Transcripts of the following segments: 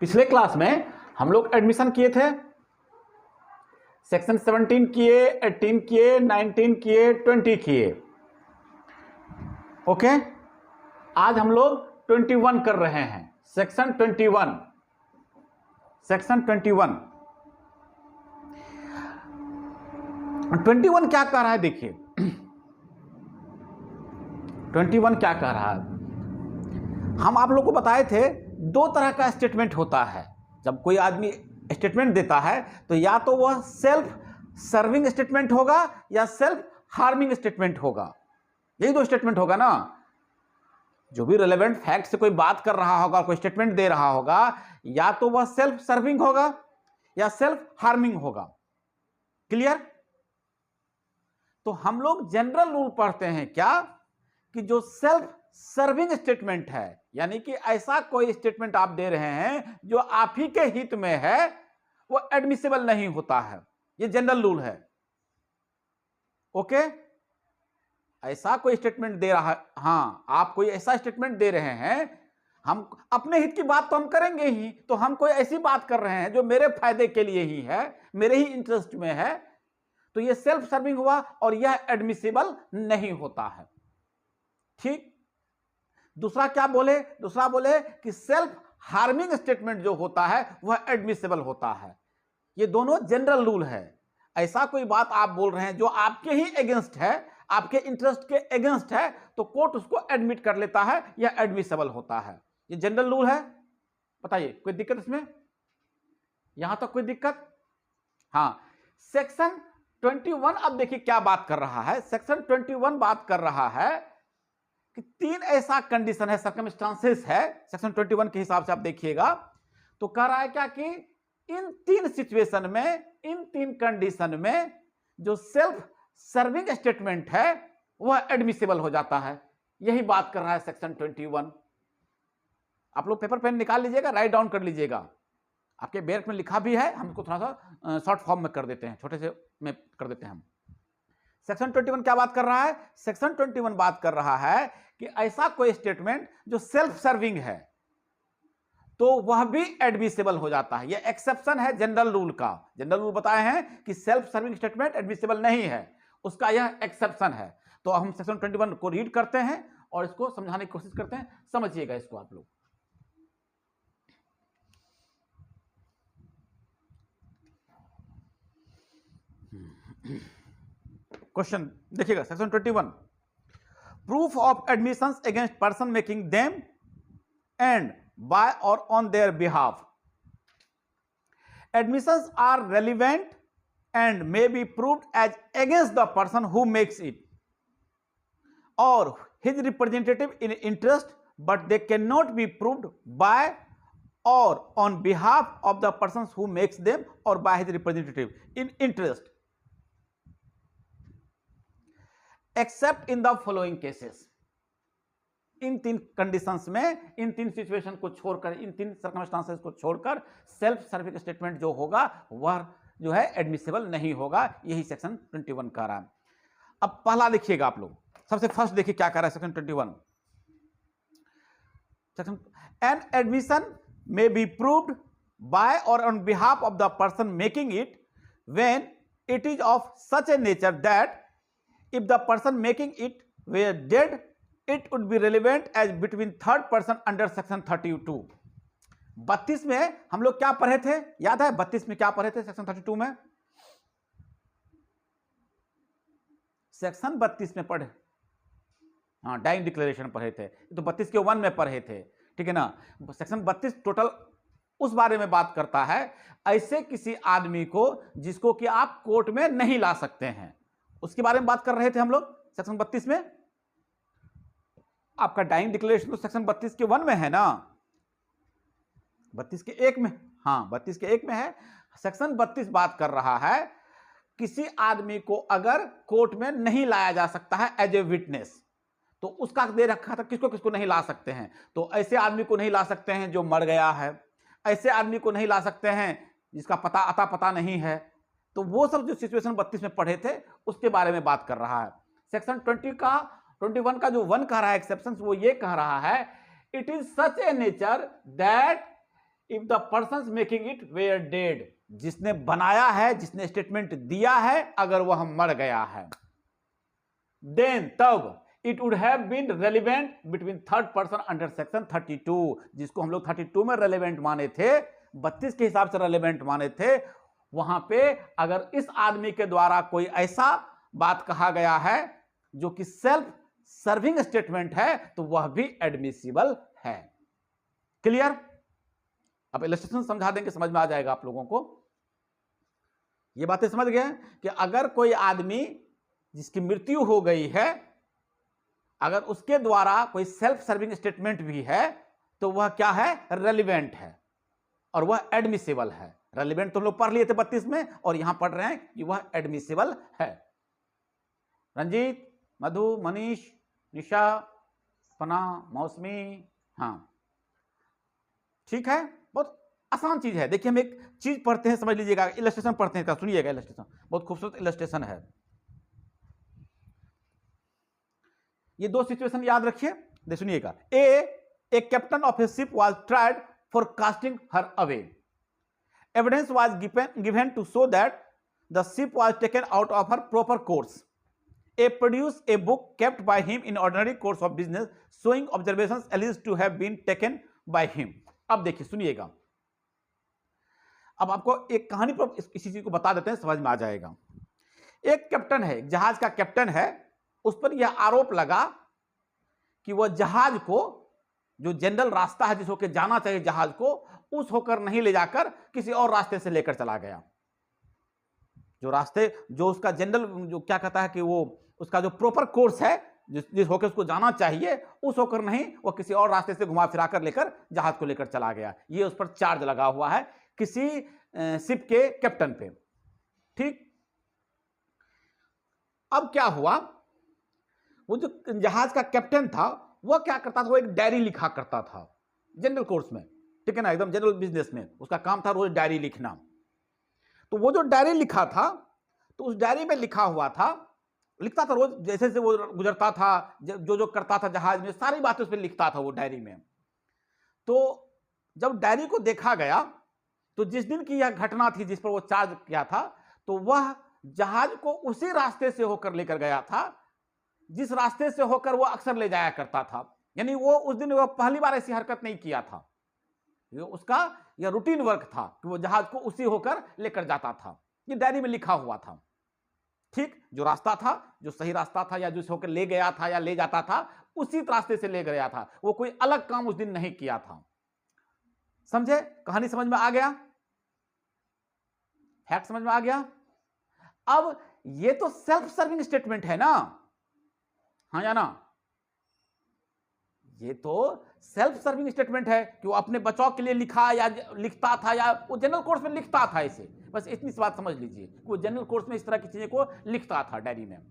पिछले क्लास में हम लोग एडमिशन किए थे, सेक्शन 17 किए, 18 किए, 19 किए, 20 किए। ओके, आज हम लोग 21 कर रहे हैं, सेक्शन 21। सेक्शन 21 क्या कह रहा है, देखिए 21 क्या कह रहा है। हम आप लोग को बताए थे दो तरह का स्टेटमेंट होता है। जब कोई आदमी स्टेटमेंट देता है तो या तो वह सेल्फ सर्विंग स्टेटमेंट होगा या सेल्फ हार्मिंग स्टेटमेंट होगा। यही दो स्टेटमेंट होगा ना। जो भी रिलेवेंट फैक्ट से कोई बात कर रहा होगा, कोई स्टेटमेंट दे रहा होगा, या तो वह सेल्फ सर्विंग होगा या सेल्फ हार्मिंग होगा। क्लियर? तो हम लोग जनरल रूल पढ़ते हैं क्या कि जो सेल्फ सर्विंग स्टेटमेंट है, यानी कि ऐसा कोई स्टेटमेंट आप दे रहे हैं जो आप ही के हित में है, वो एडमिसिबल नहीं होता है। ये जनरल रूल है। ओके, ऐसा कोई स्टेटमेंट दे रहा है, हाँ आप कोई ऐसा स्टेटमेंट दे रहे हैं, हम अपने हित की बात तो हम करेंगे ही, तो हम कोई ऐसी बात कर रहे हैं जो मेरे फायदे के लिए ही है, मेरे ही इंटरेस्ट में है, तो ये सेल्फ सर्विंग हुआ और यह एडमिसिबल नहीं होता है। ठीक। दूसरा क्या बोले? दूसरा बोले कि सेल्फ हार्मिंग स्टेटमेंट जो होता है वह एडमिसिबल होता है। ये दोनों जनरल रूल है। ऐसा कोई बात आप बोल रहे हैं जो आपके ही अगेंस्ट है, आपके इंटरेस्ट के अगेंस्ट है, तो कोर्ट उसको एडमिट कर लेता है, यह एडमिसिबल होता है। ये जनरल रूल है। बताइए कोई दिक्कत इसमें? यहां तक कोई दिक्कत? हाँ। सेक्शन 21 अब देखिए क्या बात कर रहा है। सेक्शन 21 बात कर रहा है कि तीन ऐसा कंडीशन है, सर्कमस्टांसेस है, सेक्शन 21 के हिसाब से आप देखिएगा तो कह रहा है क्या कि इन तीन सिचुएशन में, इन तीन कंडीशन में जो सेल्फ सर्विंग स्टेटमेंट है वह एडमिसिबल हो जाता है। यही बात कर रहा है सेक्शन 21। आप लोग पेपर पेन निकाल लीजिएगा, राइट डाउन कर लीजिएगा। आपके बैक में लिखा भी है, हम इसको थोड़ा सा शॉर्ट फॉर्म में कर देते हैं, छोटे से में कर देते हैं हम। सेक्शन 21 क्या बात कर रहा है? सेक्शन 21 बात कर रहा है कि ऐसा कोई स्टेटमेंट जो सेल्फ सर्विंग है तो वह भी एडमिसिबल हो जाता है। यह एक्सेप्शन है जनरल रूल का। जनरल रूल बताए हैं कि सेल्फ सर्विंग स्टेटमेंट एडमिसिबल नहीं है, उसका यह एक्सेप्शन है। तो हम सेक्शन 21 को रीड करते हैं और इसको समझाने की कोशिश करते हैं। समझिएगा इसको आप लोग। क्वेश्चन देखिएगा, section 21, proof of admissions against person making them and by or on their behalf. Admissions are relevant and may be proved as against the person who makes it or his representative in interest, but they can not be proved by or on behalf of the person who makes them or by his representative in interest except in the following cases. इन तीन conditions में, इन तीन situation को छोड़कर, इन तीन circumstances को छोड़कर self serving statement जो होगा वह जो है एडमिसिबल नहीं होगा। यही सेक्शन 21 कह रहा है। अब पहला लिखिएगा आप लोग, सबसे फर्स्ट देखिए क्या कह रहा है section 21। Section an admission may be proved by or on behalf of the person making it when it is of such a nature that if the person making it were dead it would be relevant as between third person under section 32। 32 में हम लोग क्या पढ़े थे, याद है? 32 में क्या पढ़े थे सेक्शन 32 में? सेक्शन 32 में पढ़े, हाँ, डाइंग डिक्लेरेशन पढ़े थे। तो 32 के 1 में पढ़े थे, ठीक है ना। सेक्शन 32 टोटल उस बारे में बात करता है, ऐसे किसी आदमी को जिसको कि आप कोर्ट में नहीं ला सकते हैं, उसके बारे में बात कर रहे थे हम लोग सेक्शन 32 में। आपका डाइंग डिक्लेरेशन तो सेक्शन 32 के 1 में है ना, 32 के 1 में, हाँ 32 के 1 में है। सेक्शन 32 बात कर रहा है किसी आदमी को अगर कोर्ट में नहीं लाया जा सकता है एज ए विटनेस, तो उसका दे रखा था किसको किसको नहीं ला सकते हैं। तो ऐसे आदमी को नहीं ला सकते हैं जो मर गया है, ऐसे आदमी को नहीं ला सकते हैं जिसका पता अता पता नहीं है। तो वो सब जो सिचुएशन 32 में पढ़े थे उसके बारे में बात कर रहा है। सेक्शन 21 का जो 1 कह रहा है एक्सेप्शन, वो ये कह रहा है it is such a nature that if the person making it were dead, जिसने बनाया है, जिसने स्टेटमेंट दिया है, अगर वह मर गया है, देन तब it would have been relevant between third person under section 32, जिसको हम लोग 32 में रेलिवेंट माने थे, 32 के हिसाब से रेलिवेंट माने थे, वहां पे अगर इस आदमी के द्वारा कोई ऐसा बात कहा गया है जो कि सेल्फ सर्विंग स्टेटमेंट है, तो वह भी एडमिसिबल है। क्लियर? अब इलस्ट्रेशन समझा देंगे, समझ में आ जाएगा आप लोगों को। ये बातें समझ गए कि अगर कोई आदमी जिसकी मृत्यु हो गई है, अगर उसके द्वारा कोई सेल्फ सर्विंग स्टेटमेंट भी है, तो वह क्या है? रेलिवेंट है और वह एडमिसिबल है। रेलिवेंट तो हम लोग पढ़ लिए थे 32 में, और यहां पढ़ रहे हैं कि वह एडमिसिबल है। रंजीत, मधु, मनीष, निशा, पना, मौसमी, हाँ ठीक है, बहुत आसान चीज है। देखिए हम एक चीज पढ़ते हैं, समझ लीजिएगा, इलस्ट्रेशन पढ़ते हैं, सुनिएगा इलस्ट्रेशन, बहुत खूबसूरत इलस्ट्रेशन है। ये दो सिचुएशन याद रखिए, सुनिएगा। A captain of a ship was tried for casting her away. Evidence was given to show that the ship was taken out of her proper course. A produce a book kept by him in ordinary course of business showing observations alleged to have been taken by him। अब देखिए सुनिएगा, अब आपको एक कहानी पर इसी चीज को बता देते हैं, समझ में आ जाएगा। एक कैप्टन है, एक जहाज का कैप्टन है, उस पर यह आरोप लगा कि वह जहाज को, जो जनरल रास्ता है जिस होकर जाना चाहिए जहाज को, उस होकर नहीं ले जाकर किसी और रास्ते से लेकर चला गया। जो रास्ते, जो उसका जनरल, जो क्या कहता है कि वो उसका जो प्रॉपर कोर्स है, जिस होकर उसको जाना चाहिए, उस होकर नहीं, वो किसी और रास्ते से घुमा फिरा कर लेकर जहाज को लेकर चला गया। ये उस पर चार्ज लगा हुआ है किसी शिप के कैप्टन पे। ठीक, अब क्या हुआ, वो जो जहाज का कैप्टन था, वह क्या करता था, वो एक डायरी लिखा करता था जनरल कोर्स में, ठीक है ना, एकदम जनरल बिजनेस में उसका काम था रोज डायरी लिखना। तो वो जो डायरी लिखा था, तो उस डायरी में लिखा हुआ था, लिखता था रोज, जैसे जैसे वो गुजरता था, जो जो करता था जहाज में, सारी बातें उस पर लिखता था वो डायरी में। तो जब डायरी को देखा गया, तो जिस दिन की यह घटना थी जिस पर वो चार्ज किया था, तो वह जहाज को उसी रास्ते से होकर लेकर गया था जिस रास्ते से होकर वो अक्सर ले जाया करता था। यानी वो उस दिन वो पहली बार ऐसी हरकत नहीं किया था, उसका यह रूटीन वर्क था कि वो जहाज को उसी होकर लेकर जाता था। ये डायरी में लिखा हुआ था। ठीक, जो रास्ता था, जो सही रास्ता था, या जिस होकर ले गया था या ले जाता था, उसी रास्ते से ले गया था, वो कोई अलग काम उस दिन नहीं किया था। समझे? कहानी समझ में आ गया? फैक्ट समझ में आ गया? अब ये तो सेल्फ सर्विंग स्टेटमेंट है ना, हाँ या ना? ये तो सेल्फ सर्विंग स्टेटमेंट है कि वो अपने बचाव के लिए लिखा या लिखता था, या वो जनरल कोर्स में लिखता था इसे। बस इतनी सी बात समझ लीजिए, वो जनरल कोर्स में इस तरह की चीजें को लिखता था डायरी में।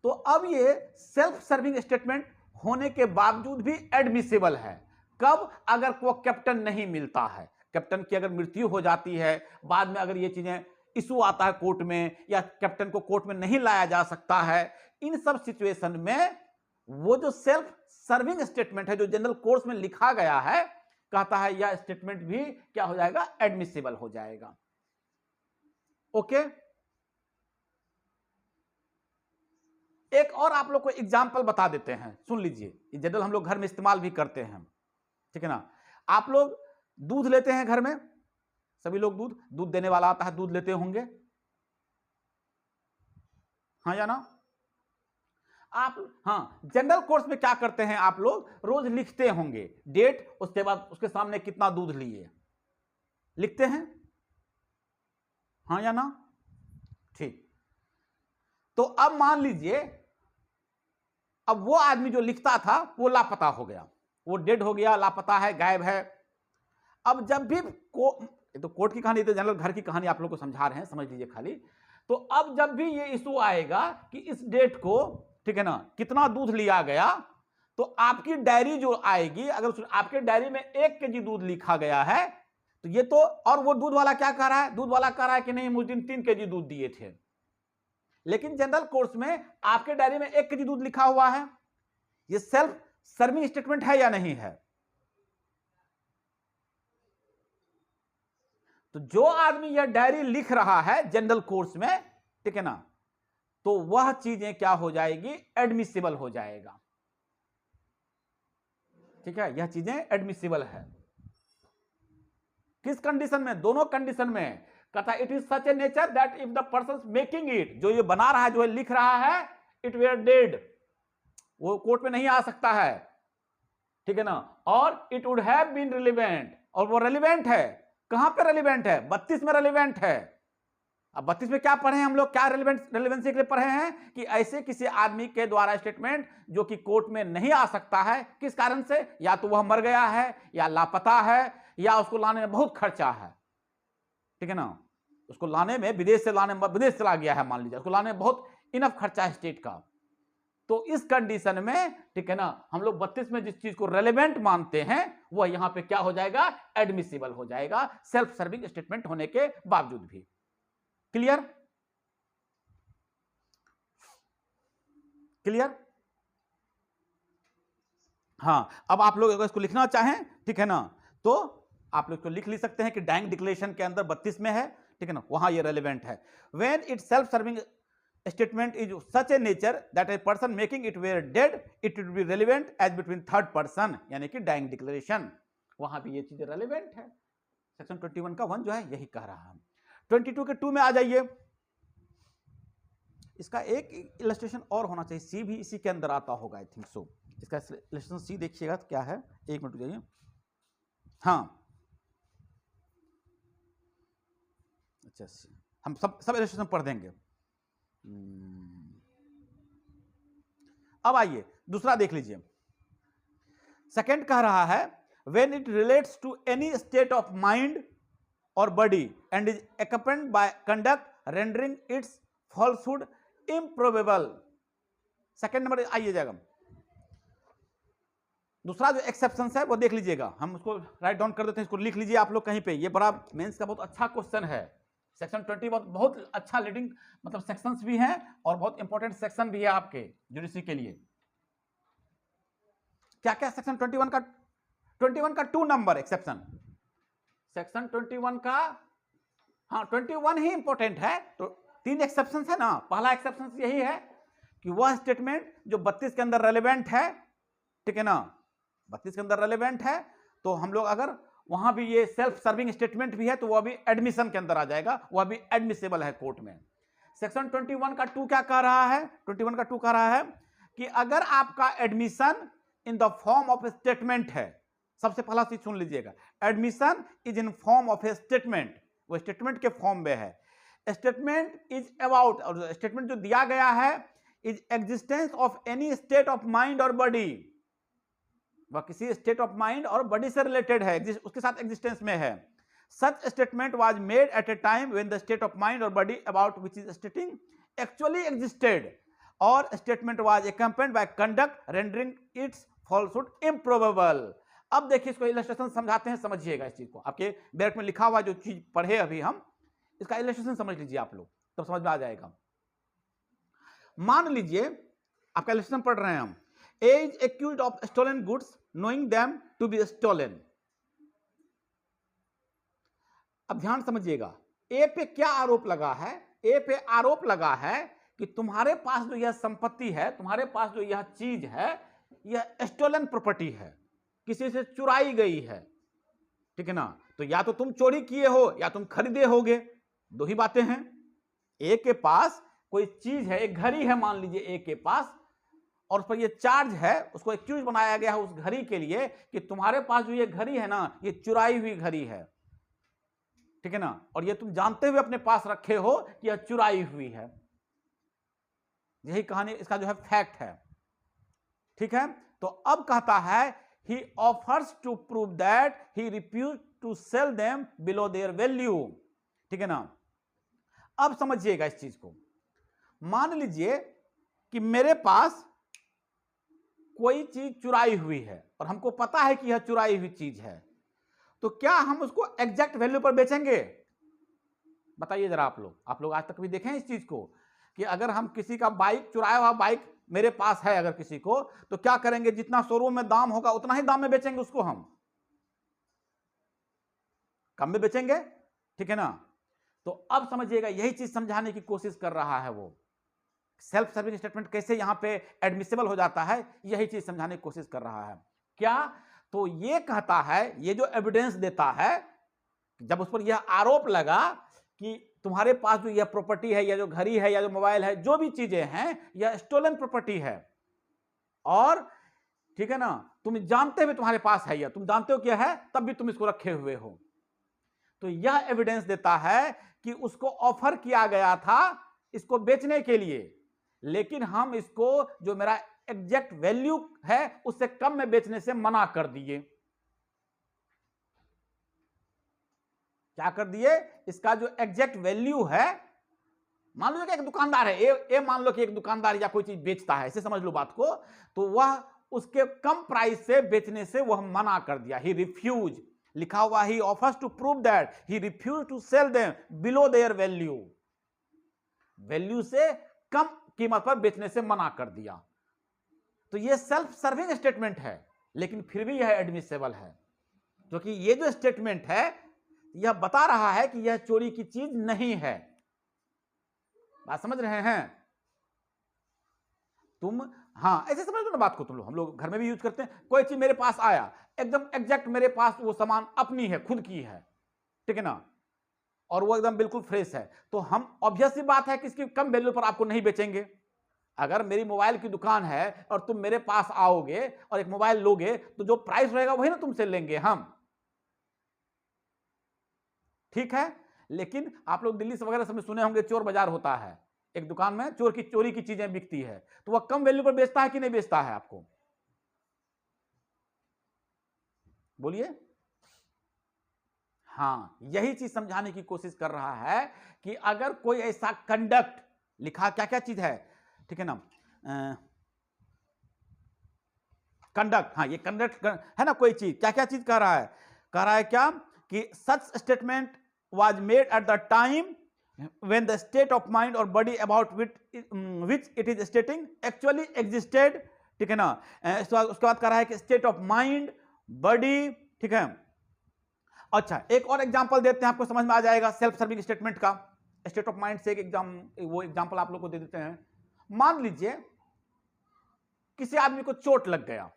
तो अब ये सेल्फ सर्विंग स्टेटमेंट होने के बावजूद भी एडमिसिबल है। कब? अगर वो कैप्टन नहीं मिलता है, कैप्टन की अगर मृत्यु हो जाती है, बाद में अगर ये चीजें इशू आता है कोर्ट में, या कैप्टन को कोर्ट में नहीं लाया जा सकता है, इन सब सिचुएशन में वो जो सेल्फ सर्विंग स्टेटमेंट है, जो जनरल कोर्स में लिखा गया है, कहता है यह स्टेटमेंट भी क्या हो जाएगा? एडमिसिबल हो जाएगा। ओके, एक और आप लोग को एग्जांपल बता देते हैं, सुन लीजिए। ये जनरल हम लोग घर में इस्तेमाल भी करते हैं, ठीक है ना। आप लोग दूध लेते हैं घर में, सभी लोग दूध देने वाला आता है, दूध लेते होंगे, हाँ या ना? आप, हाँ, जनरल कोर्स में क्या करते हैं, आप लोग रोज लिखते होंगे डेट, उसके बाद उसके सामने कितना दूध लिए, लिखते हैं, हाँ या ना? ठीक, तो अब मान लीजिए, अब वो आदमी जो लिखता था वो लापता हो गया, वो डेड हो गया, लापता है, गायब है। अब जब भी तो कोर्ट की कहानी, तो जनरल घर की कहानी आप लोग को समझा रहे हैं, समझ लीजिए खाली। तो अब जब भी ये इशू आएगा कि इस डेट को, ठीक है ना, कितना दूध लिया गया, तो आपकी डायरी जो आएगी, अगर आपके डायरी में 1 केजी दूध लिखा गया है, तो ये तो, और वो दूध वाला क्या कह रहा है, दूध वाला कह रहा है कि नहीं मुझे 3 केजी दूध दिए थे, लेकिन जनरल कोर्स में आपके डायरी में 1 केजी दूध लिखा हुआ है। ये सेल्फ सर्विंग स्टेटमेंट है या नहीं है? तो जो आदमी यह डायरी लिख रहा है जनरल कोर्स में, ठीक है ना, तो वह चीजें क्या हो जाएगी, एडमिसिबल हो जाएगा। ठीक है, यह चीजें एडमिसिबल है। किस कंडीशन में? दोनों कंडीशन में। कहता it is such a nature that if the person making it, जो ये बना रहा है, जो लिख रहा है, इट वेयर डेड, वो कोर्ट में नहीं आ सकता है, ठीक है ना, और it would have been relevant, और वो रेलिवेंट है। कहां पे रेलिवेंट है? 32 में रेलिवेंट है। अब 32 में क्या पढ़े हैं हम लोग, क्या रेलिवेंसी के लिए पढ़े हैं कि ऐसे किसी आदमी के द्वारा स्टेटमेंट जो कि कोर्ट में नहीं आ सकता है, किस कारण से? या तो वह मर गया है, या लापता है, या उसको लाने में बहुत खर्चा है, ठीक है ना, उसको लाने में, विदेश से लाने में, विदेश चला गया है मान लीजिए, उसको लाने में बहुत इनफ खर्चा है स्टेट का। तो इस कंडीशन में, ठीक है ना, हम लोग 32 में जिस चीज को रेलेवेंट मानते हैं वह यहां पे क्या हो जाएगा, एडमिसिबल हो जाएगा, सेल्फ सर्विंग स्टेटमेंट होने के बावजूद भी। क्लियर? क्लियर? हां, अब आप लोग अगर इसको लिखना चाहें, ठीक है ना, तो आप लोग इसको लिख सकते हैं कि डाइंग डिक्लेरेशन के अंदर 32 में है, ठीक है ना, वहां ये रेलेवेंट है। When it self serving statement is such a nature that a person making it were dead, it would be relevant as between third person, यानी कि dying declaration, वहां भी ये चीज रेलेवेंट है। सेक्शन 21 का 1 जो है यही कह रहा है। 22 के 2 में आ जाइए। इसका एक इलस्ट्रेशन और होना चाहिए, सी भी इसी के अंदर आता होगा, आई थिंक सो। इसका इलस्ट्रेशन सी देखिएगा क्या है, एक मिनट जाइए। हाँ, अच्छा, हम सब इलस्ट्रेशन पढ़ देंगे। अब आइए दूसरा देख लीजिए। सेकंड कह रहा है when it relates to any state of mind or body and is accompanied by conduct rendering its falsehood improbable. Second number आइए जाएगा। दूसरा जो एक्सेप्शन है वो देख लीजिएगा, हम उसको राइट डाउन कर देते हैं, इसको लिख लीजिए आप लोग कहीं पे। ये बड़ा मेंस का बहुत अच्छा क्वेश्चन है। सेक्शन 20 बहुत अच्छा लीडिंग मतलब सेक्शंस भी हैं और बहुत इंपॉर्टेंट सेक्शन भी है आपके जुडिशरी के लिए। क्या क्या सेक्शन 21 का 2 नंबर एक्सेप्शन, सेक्शन 21 का, हाँ 21 ही इंपॉर्टेंट है। तो 3 एक्सेप्शन है ना। पहला एक्सेप्शन यही है कि वह स्टेटमेंट जो 32 के अंदर रेलेवेंट है, ठीक है ना, 32 के अंदर रेलेवेंट है, तो हम लोग अगर वहां भी ये सेल्फ सर्विंग स्टेटमेंट भी है तो वह भी एडमिशन के अंदर आ जाएगा, वह भी एडमिसेबल है कोर्ट में। सेक्शन 21 का 2 क्या कह रहा है? 21 का 2 कह रहा है कि अगर आपका admission in the form of statement है, सबसे पहला चीज सुन लीजिएगा, admission is in form of A statement, वो स्टेटमेंट के फॉर्म में है। स्टेटमेंट इज अबाउट, और स्टेटमेंट जो दिया गया है is existence of any state of mind or body, वह किसी state of mind or body से रिलेटेड है, उसके साथ एग्जिस्टेंस में है। Such statement was made at A time when the state of mind or body about which is stating actually existed, और statement was accompanied by conduct rendering its falsehood improbable. अब देखिए इसको illustration समझाते हैं, समझिएगा इस चीज को। आपके बैरक में लिखा हुआ जो चीज पढ़े अभी हम, इसका इलस्ट्रेशन समझ लीजिए आप लोग, तो समझ में आ जाएगा। मान लीजिए आपका इलस्ट्रेशन पढ़ रहे हैं हम, A is accused of stolen goods knowing them to be stolen। अब ध्यान समझिएगा, ए पे क्या आरोप लगा है? ए पे आरोप लगा है कि तुम्हारे पास जो यह संपत्ति है, तुम्हारे पास जो यह चीज है, यह स्टोलन प्रॉपर्टी है, किसी से चुराई गई है, ठीक है ना। तो या तो तुम चोरी किए हो या तुम खरीदे होगे, दो ही बातें हैं। ए के पास कोई चीज है, एक घड़ी है मान लीजिए ए के पास, और उस पर ये चार्ज है, उसको एक्यूज बनाया गया है उस घड़ी के लिए कि तुम्हारे पास जो ये घड़ी है ना, ये चुराई हुई घड़ी है, ठीक है ना, और ये तुम जानते हुए अपने पास रखे हो कि यह चुराई हुई है। यही कहानी इसका जो है फैक्ट है, ठीक है। तो अब कहता है he offers to prove that he refuse to sell them below their value, ठीक है ना। अब समझिएगा इस चीज को। मान लीजिए कि मेरे पास कोई चीज चुराई हुई है और हमको पता है कि यह चुराई हुई चीज है, तो क्या हम उसको एग्जैक्ट वैल्यू पर बेचेंगे? बताइए जरा आप लोग आज तक भी देखें इस चीज को कि अगर हम किसी का बाइक, चुराया हुआ बाइक मेरे पास है अगर किसी को, तो क्या करेंगे? जितना शोरूम में दाम होगा उतना ही दाम में बेचेंगे उसको, हम कम में बेचेंगे? ठीक है ना। तो अब समझिएगा, यही चीज समझाने की कोशिश कर रहा है वो, सेल्फ सर्विंग स्टेटमेंट कैसे यहां पे एडमिसिबल हो जाता है, यही चीज समझाने की कोशिश कर रहा है। क्या? तो ये कहता है, ये जो एविडेंस देता है, जब उस पर यह आरोप लगा कि तुम्हारे पास जो यह प्रॉपर्टी है, या जो घड़ी है, या जो मोबाइल है, जो भी चीजें हैं, यह स्टोलन प्रॉपर्टी है, और ठीक है ना, तुम जानते हुए तुम्हारे पास है, यह तुम जानते हो क्या है, तब भी तुम इसको रखे हुए हो। तो यह एविडेंस देता है कि उसको ऑफर किया गया था इसको बेचने के लिए, लेकिन हम इसको जो मेरा एग्जैक्ट वैल्यू है उससे कम में बेचने से मना कर दिए। क्या कर दिए? इसका जो एग्जैक्ट वैल्यू है, मान लो कि एक दुकानदार है, ए मान लो कि एक दुकानदार या कोई चीज बेचता है, ऐसे समझ लो बात को, तो वह उसके कम प्राइस से बेचने से वह मना कर दिया। ही रिफ्यूज, लिखा हुआ he offers to prove that he refuse to sell them below their value, value से कम कीमत पर बेचने से मना कर दिया। तो यह सेल्फ सर्विंग स्टेटमेंट है, लेकिन फिर भी यह एडमिसिबल है, क्योंकि यह जो स्टेटमेंट है यह बता रहा है कि यह चोरी की चीज नहीं है। बात समझ रहे हैं तुम? हाँ, ऐसे समझ लो ना बात को तुम लोग, हम लोग घर में भी यूज करते हैं। कोई चीज मेरे पास आया, एकदम एग्जैक्ट मेरे पास वो सामान अपनी है, खुद की है, ठीक है ना, और वो एकदम बिल्कुल फ्रेश है, तो हम ऑब्वियस सी बात है कि इसकी कम वैल्यू पर आपको नहीं बेचेंगे। अगर मेरी मोबाइल की दुकान है और तुम मेरे पास आओगे और एक मोबाइल लोगे, तो जो प्राइस रहेगा वही ना तुमसे लेंगे हम, ठीक है। लेकिन आप लोग दिल्ली से वगैरह सब में सुने होंगे, चोर बाजार होता है, एक दुकान में चोरी की चीजें बिकती है, तो वह कम वैल्यू पर बेचता है कि नहीं बेचता है? आपको बोलिए। हाँ, यही चीज समझाने की कोशिश कर रहा है कि अगर कोई ऐसा कंडक्ट, लिखा क्या क्या चीज है, ठीक है ना, कंडक्ट, हाँ ये कंडक्ट है ना, कोई चीज, क्या क्या चीज कह रहा है? कह रहा है क्या कि such statement was made at the time when the state of mind or body about which it is stating actually existed, ठीक है ना। उसके बाद कह रहा है कि स्टेट ऑफ माइंड, बॉडी, ठीक है। अच्छा, एक और एग्जांपल देते हैं, आपको समझ में आ जाएगा सेल्फ सर्विंग स्टेटमेंट का। स्टेट ऑफ माइंड से एक एग्जांपल आप लोग को दे देते हैं। मान लीजिए किसी आदमी को चोट लग गया,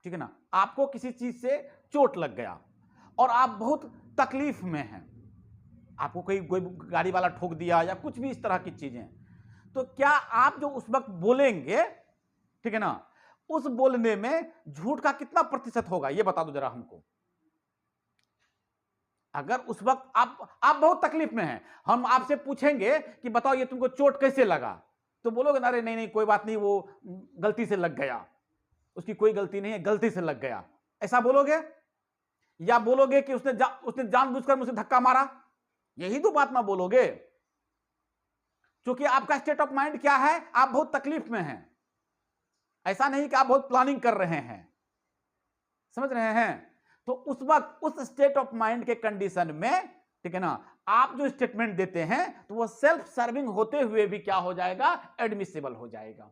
ठीक है ना, आपको किसी चीज से चोट लग गया और आप बहुत तकलीफ में हैं, आपको कोई गाड़ी वाला ठोक दिया या कुछ भी इस तरह की चीजें, तो क्या आप जो उस वक्त बोलेंगे, ठीक है ना, उस बोलने में झूठ का कितना प्रतिशत होगा, ये बता दो जरा हमको। अगर उस वक्त आप बहुत तकलीफ में हैं, हम आपसे पूछेंगे कि बताओ ये तुमको चोट कैसे लगा, तो बोलोगे ना, अरे नहीं नहीं कोई बात नहीं, वो गलती से लग गया, उसकी कोई गलती नहीं है, गलती से लग गया, ऐसा बोलोगे? या बोलोगे कि उसने जानबूझकर मुझे धक्का मारा? यही तो बात ना बोलोगे, क्योंकि आपका स्टेट ऑफ माइंड क्या है, आप बहुत तकलीफ में हैं, ऐसा नहीं कि आप बहुत प्लानिंग कर रहे हैं, समझ रहे हैं। तो उस वक्त उस स्टेट ऑफ माइंड के कंडीशन में, ठीक है ना, आप जो स्टेटमेंट देते हैं तो वो सेल्फ सर्विंग होते हुए भी क्या हो जाएगा, एडमिसिबल हो जाएगा।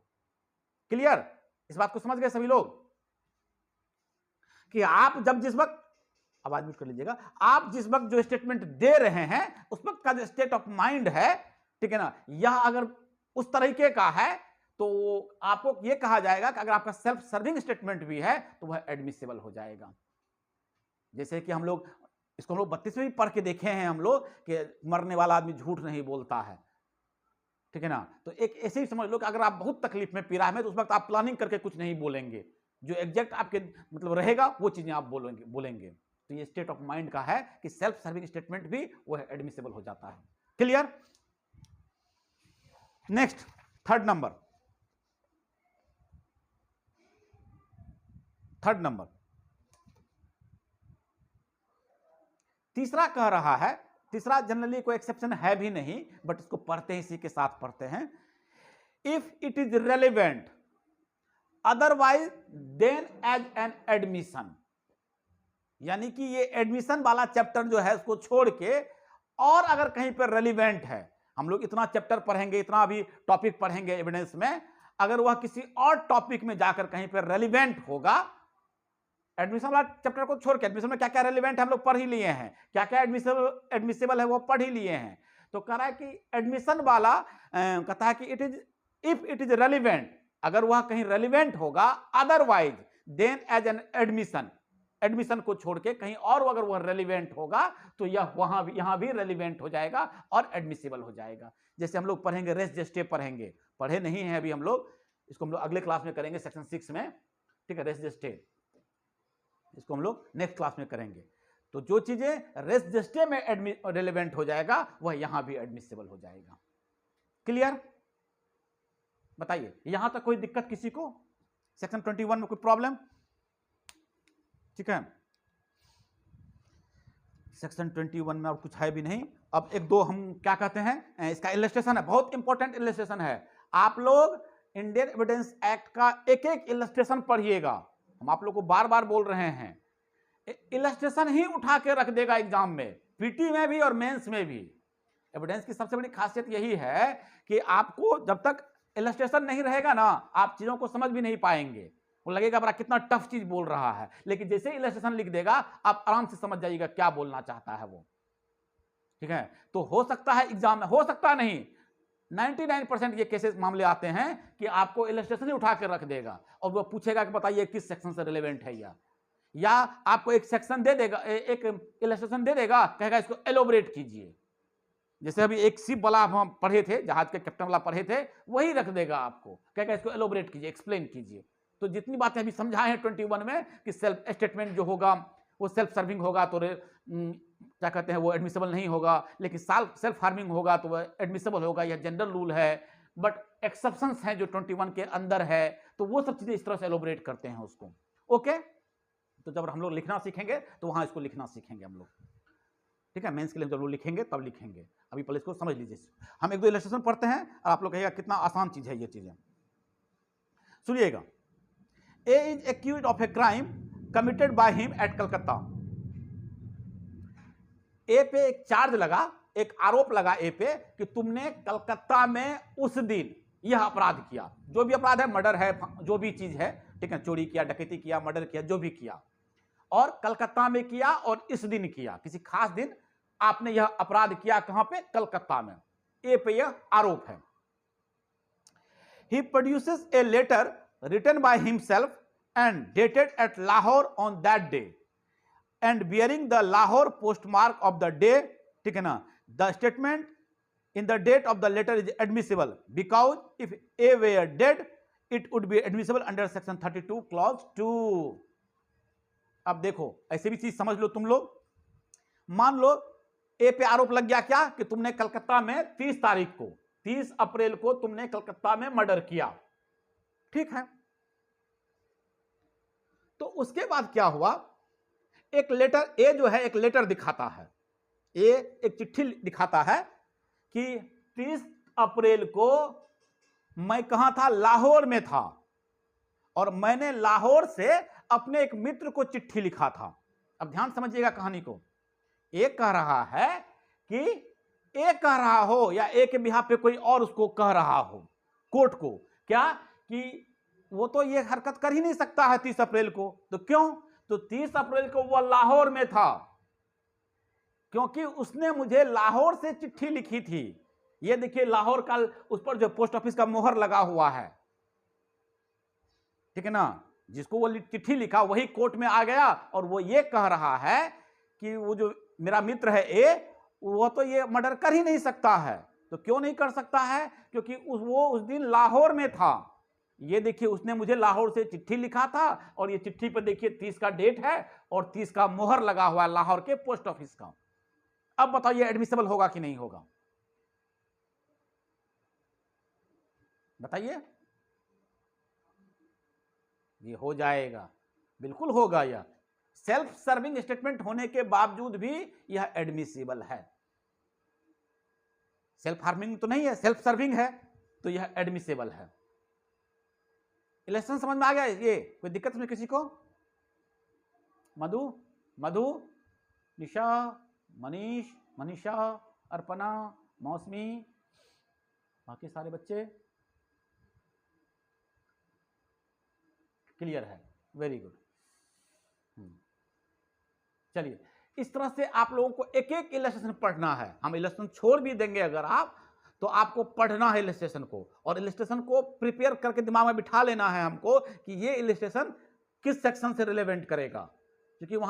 क्लियर? इस बात को समझ गए सभी लोग कि आप जब जिस वक्त, आवाज म्यूट कर लीजिएगा, आप जिस वक्त जो स्टेटमेंट दे रहे हैं उस वक्त का जो स्टेट ऑफ माइंड है, ठीक है ना, यह अगर उस तरीके का है तो आपको यह कहा जाएगा कि अगर आपका सेल्फ सर्विंग स्टेटमेंट भी है तो वह एडमिसिबल हो जाएगा। जैसे कि हम लोग इसको 32 में भी पढ़ के देखे हैं हम लोग कि मरने वाला आदमी झूठ नहीं बोलता है, ठीक है ना। तो एक ऐसे ही समझ लो कि अगर आप बहुत तकलीफ में पीड़ा है तो उस वक्त आप प्लानिंग करके कुछ नहीं बोलेंगे, जो एग्जैक्ट आपके मतलब रहेगा वो चीजें आप बोलेंगे। तो ये स्टेट ऑफ माइंड का है कि सेल्फ सर्विंग स्टेटमेंट भी वो एडमिसिबल हो जाता है। क्लियर? नेक्स्ट, थर्ड नंबर तीसरा कह रहा है, तीसरा जनरली कोई एक्सेप्शन है भी नहीं, बट इसको पढ़ते हैं, इसी के साथ पढ़ते हैं। If it is relevant otherwise then as an admission, यानी कि ये एडमिशन वाला चैप्टर जो है उसको छोड़ के और अगर कहीं पर रेलिवेंट है, हम लोग इतना चैप्टर पढ़ेंगे, इतना भी टॉपिक पढ़ेंगे एविडेंस में, अगर वह किसी और टॉपिक में जाकर कहीं पर रेलिवेंट होगा एडमिशन वाला चैप्टर को छोड़ के एडमिशन में क्या क्या रेलिवेंट है हम लोग पढ़ ही लिए हैं, क्या क्या एडमिसेबल है वो पढ़ ही लिए हैं। तो कह रहा है कि एडमिशन वाला कहता है कि it is if it is relevant, अगर वह कहीं रेलिवेंट होगा, otherwise then as an admission, admission को छोड़ के कहीं और अगर वह रेलिवेंट होगा तो यह वहां भी यहां भी रेलिवेंट हो जाएगा और एडमिसिबल हो जाएगा। जैसे हम लोग पढ़ेंगे रेस जस्टे, पढ़े नहीं है अभी हम लोग, इसको हम लोग अगले क्लास में करेंगे सेक्शन 6 में, ठीक है, रेस जस्टे, इसको हम लोग नेक्स्ट क्लास में करेंगे। तो जो चीजें रेस जस्टे में रेलिवेंट हो जाएगा वह यहां भी एडमिसिबल हो जाएगा। क्लियर? बताइए यहां तक कोई दिक्कत किसी को? सेक्शन 21 में कोई प्रॉब्लम? ठीक है, सेक्शन 21 में और कुछ है भी नहीं। अब एक दो हम क्या कहते हैं, इसका इलस्ट्रेशन है, बहुत इंपॉर्टेंट इलस्ट्रेशन है। आप लोग इंडियन एविडेंस एक्ट का एक एक इलस्ट्रेशन पढ़िएगा, हम आप लोग को बार बार बोल रहे हैं, इलस्ट्रेशन ही उठा के रख देगा एग्जाम में, पीटी में भी और मेंस में भी। एविडेंस की सबसे बड़ी खासियत यही है कि आपको जब तक इलस्ट्रेशन नहीं रहेगा ना, आप चीजों को समझ भी नहीं पाएंगे, वो लगेगा बड़ा कितना टफ चीज बोल रहा है, लेकिन जैसे इलस्ट्रेशन लिख देगा आप आराम से समझ जाइएगा क्या बोलना चाहता है वो। ठीक है, तो हो सकता है एग्जाम में, हो सकता नहीं, 99% ये केसेस मामले आते हैं कि आपको इलस्ट्रेशन ही उठा कर रख देगा और वो पूछेगा कि बताइए किस सेक्शन से रिलेवेंट है, या आपको एक सेक्शन दे देगा, एक इलस्ट्रेशन दे देगा, कहेगा इसको एलोबरेट कीजिए। जैसे अभी एक शिप वाला हम पढ़े थे, जहाज के कैप्टन वाला पढ़े थे, वही रख देगा आपको, कहेगा इसको एलोबरेट कीजिए, एक्सप्लेन कीजिए। तो जितनी बातें अभी समझाए हैं 21 में कि सेल्फ स्टेटमेंट जो होगा वो सेल्फ सर्विंग होगा तो क्या कहते हैं वो एडमिसेबल नहीं होगा, लेकिन सेल्फ हार्मिंग होगा तो वह एडमिसेबल होगा, यह जनरल रूल है। बट एक्सेप्शंस हैं जो 21 के अंदर है, तो वो सब चीजें इस तरह से एलोबरेट करते हैं उसको। ओके, तो जब हम लोग लिखना सीखेंगे तो वहां इसको लिखना सीखेंगे हम लोग। ठीक है, मेंस के लिए जब लोग लिखेंगे तब लिखेंगे, अभी पहले इसको समझ लीजिए। हम एक दो इलस्ट्रेशन पढ़ते हैं और आप लोग कहिएगा कितना आसान चीज है ये चीजें। सुनिएगा, A is accused of a crime committed by him at Calcutta. A पे एक चार्ज लगा, एक आरोप लगा ए पे कि तुमने कलकत्ता में उस दिन यह अपराध किया, जो भी अपराध है, मर्डर है, जो भी चीज है, ठीक है, चोरी किया, डकैती किया, मर्डर किया, जो भी किया, और कलकत्ता में किया और इस दिन किया, किसी खास दिन आपने यह अपराध किया। कहां पे? कलकत्ता में। ए पे यह आरोप है। He produces a letter written by himself and dated at Lahore on that day and bearing the Lahore postmark of the day, ठीक है ना, the statement in the date of the letter is admissible because if A were dead it would be admissible under section 32 clause 2। अब देखो ऐसे भी चीज समझ लो तुम लोग, मान लो ए पे आरोप लग गया क्या कि तुमने कलकत्ता में 30 तारीख को, 30 अप्रैल को तुमने कलकत्ता में मर्डर किया, ठीक है। तो उसके बाद क्या हुआ, एक लेटर, ए जो है एक लेटर दिखाता है, ए एक चिट्ठी दिखाता है कि 30 अप्रैल को मैं कहां था? लाहौर में था, और मैंने लाहौर से अपने एक मित्र को चिट्ठी लिखा था। अब ध्यान समझिएगा कहानी को, ए कह रहा है कि ए कह रहा हो या ए के बिहाफ पे कोई और उसको कह रहा हो कोर्ट को, क्या कि वो तो ये हरकत कर ही नहीं सकता है 30 अप्रैल को। तो क्यों? तो 30 अप्रैल को वह लाहौर में था, क्योंकि उसने मुझे लाहौर से चिट्ठी लिखी थी। ये देखिए लाहौर का उस पर जो पोस्ट ऑफिस का मोहर लगा हुआ है, ठीक है ना, जिसको वो चिट्ठी लिखा वही कोर्ट में आ गया, और वो ये कह रहा है कि वो जो मेरा मित्र है ए, वो तो ये मर्डर कर ही नहीं सकता है। तो क्यों नहीं कर सकता है? क्योंकि वो उस दिन लाहौर में था। ये देखिए उसने मुझे लाहौर से चिट्ठी लिखा था, और ये चिट्ठी पर देखिए 30 का डेट है और 30 का मोहर लगा हुआ है लाहौर के पोस्ट ऑफिस का। अब बताइए एडमिसिबल होगा कि नहीं होगा? बताइए। ये हो जाएगा, बिल्कुल होगा। यह सेल्फ सर्विंग स्टेटमेंट होने के बावजूद भी यह एडमिसिबल है। सेल्फ हार्मिंग तो नहीं है, सेल्फ सर्विंग है, तो यह एडमिसिबल है। इलेक्शन समझ में आ गया? ये कोई दिक्कत में किसी को? मधु, मधु, निशा, मनीष, मनीषा, अर्पणा, मौसमी, बाकी सारे बच्चे क्लियर है? Very good. चलिए, इस तरह से आप लोगों को एक एक इलस्ट्रेशन पढ़ना है। हम इलस्ट्रेशन छोड़ भी देंगे अगर आप, तो आपको पढ़ना है इलस्ट्रेशन को, और इलस्ट्रेशन को प्रिपेयर करके दिमाग में बिठा लेना है हमको कि ये इलस्ट्रेशन किस सेक्शन से रिलेवेंट करेगा, क्योंकि वहां